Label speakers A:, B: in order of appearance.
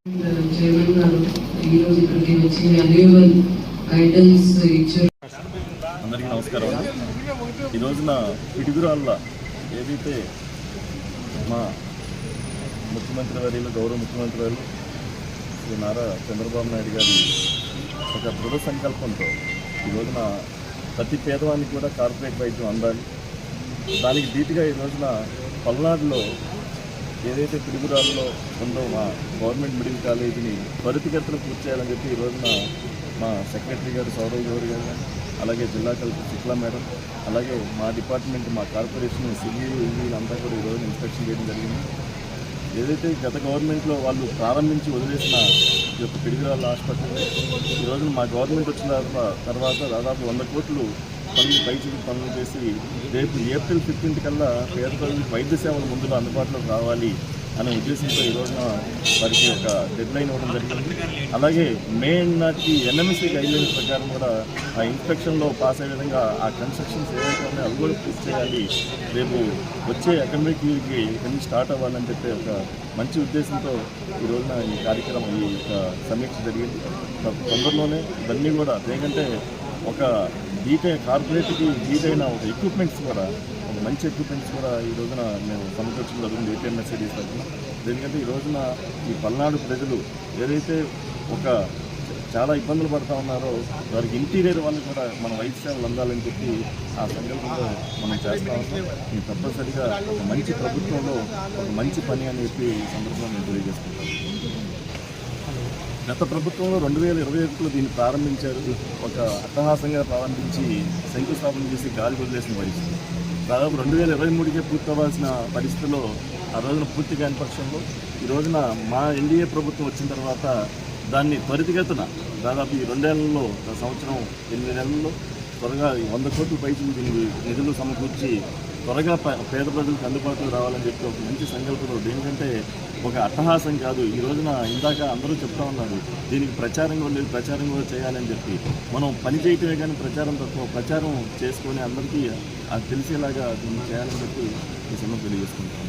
A: Chairman గారు ఈరోజు ఇక్కడికి వచ్చి వాల్యుబుల్ గైడెన్స్ ఇచ్చారు.
B: అందరికీ నమస్కారం. ఈ రోజున పిడుగురాళ్ళ ఏదైతే మా ముఖ్యమంత్రి వర్యులు గౌరవ ముఖ్యమంత్రి వర్యులు శ్రీ నారా చంద్రబాబు నాయుడు గారి ఒక దృఢ సంకల్పంతో ఈ రోజున ప్రతి పేదవానికి కూడా కార్పొరేట్ వైద్యం అందాలి. దానికి ధీటుగా ఈ రోజున పల్నాడులో ఏదైతే పిడుగురాళ్ళలో ఉందో మా గవర్నమెంట్ మెడికల్ కాలేజీని త్వరితగతిన పూర్తి చేయాలని చెప్పి ఈ రోజున మా సెక్రటరీ గారు సౌరవ్ గౌరి గారు, అలాగే జిల్లా కలెక్టర్ శుక్లా మేడం, అలాగే మా డిపార్ట్మెంట్ మా కార్పొరేషన్ సివిలు అంతా కూడా ఈ రోజున ఇన్స్పెక్షన్ చేయడం జరిగింది. ఏదైతే గత గవర్నమెంట్లో వాళ్ళు ప్రారంభించి వదిలేసిన ఈ యొక్క పిడుగురాళ్ళ హాస్పిటల్ ఈ రోజున మా గవర్నమెంట్ వచ్చిన తర్వాత దాదాపు 100 కోట్లు పనులు చేసి రేపు ఏప్రిల్ 15 కల్లా పేద ప్రజలకు వైద్య సేవలు ముందులో అందుబాటులోకి రావాలి అనే ఉద్దేశంతో ఈ రోజున వారికి ఒక డెడ్ లైన్ ఇవ్వడం జరిగింది. అలాగే మే నాటికి ఎన్ఎంసీ గైడ్లైన్స్ ప్రకారం కూడా ఆ ఇన్స్పెక్షన్లో పాస్ అయ్యే విధంగా ఆ కన్స్ట్రక్షన్స్ ఏవైతే ఉన్నాయో అవి కూడా పూర్తి చేయాలి, రేపు వచ్చే అకాడమిక్ ఇయర్కి ఇవన్నీ స్టార్ట్ అవ్వాలని చెప్పి ఒక మంచి ఉద్దేశంతో ఈ రోజున ఈ కార్యక్రమం ఈ సమీక్ష జరిగింది. తొందరలోనే ఇవన్నీ కూడా ఎందుకంటే ఒక కార్పొరేట్కి జీటైన ఒక ఎక్విప్మెంట్స్ కూడా ఒక మంచి ఎక్విప్మెంట్స్ కూడా ఈ రోజున మేము సమకూర్చడం జరుగుతుంది ఏపీఎంఎస్ సిటీస్ తరఫున. ఎందుకంటే ఈ రోజున ఈ పల్నాడు ప్రజలు ఏదైతే ఒక చాలా ఇబ్బందులు పడుతూ ఉన్నారో వారికి ఇంటీరియర్ వాళ్ళు కూడా మన వైద్య సేవలు అందాలని చెప్పి ఆ సంకల్పంలో మనం చేస్తూ ఉన్నాం. ఇది తప్పనిసరిగా ఒక మంచి ప్రభుత్వంలో ఒక మంచి పని అని చెప్పి ఈ సందర్భంగా మేము తెలియజేసుకుంటాం. గత ప్రభుత్వంలో 2021లో దీన్ని ప్రారంభించారు. ఒక అట్టహాసంగా ప్రారంభించి శంకుస్థాపన చేసి గాలి వదిలేసిన పరిస్థితి. దాదాపు 2023కే పూర్తి అవ్వాల్సిన పరిస్థితుల్లో ఆ రోజున పూర్తి కాని పక్షంలో ఈ రోజున మా ఎన్డీఏ ప్రభుత్వం వచ్చిన తర్వాత దాన్ని త్వరితగతిన దాదాపు ఈ 2 ఏళ్లలో సంవత్సరం 8 నెలల్లో త్వరగా 100 కోట్ల పైసలు దీనికి నిధులు సమకూర్చి త్వరగా పేద ప్రజలకు అందుబాటులో రావాలని చెప్పి ఒక మంచి సంకల్పంలో దేనికంటే ఒక అట్టహాసం కాదు. ఈ రోజున ఇందాక అందరూ చెప్తా ఉన్నారు దీనికి ప్రచారం కూడా లేదు, ప్రచారం కూడా చేయాలని చెప్పి. మనం పని చేయటమే కానీ ప్రచారం తక్కువ, ప్రచారం చేసుకొని అందరికీ అది తెలిసేలాగా దీన్ని చేయాలని చెప్పి ఈ సమయం తెలియజేసుకుంటాం.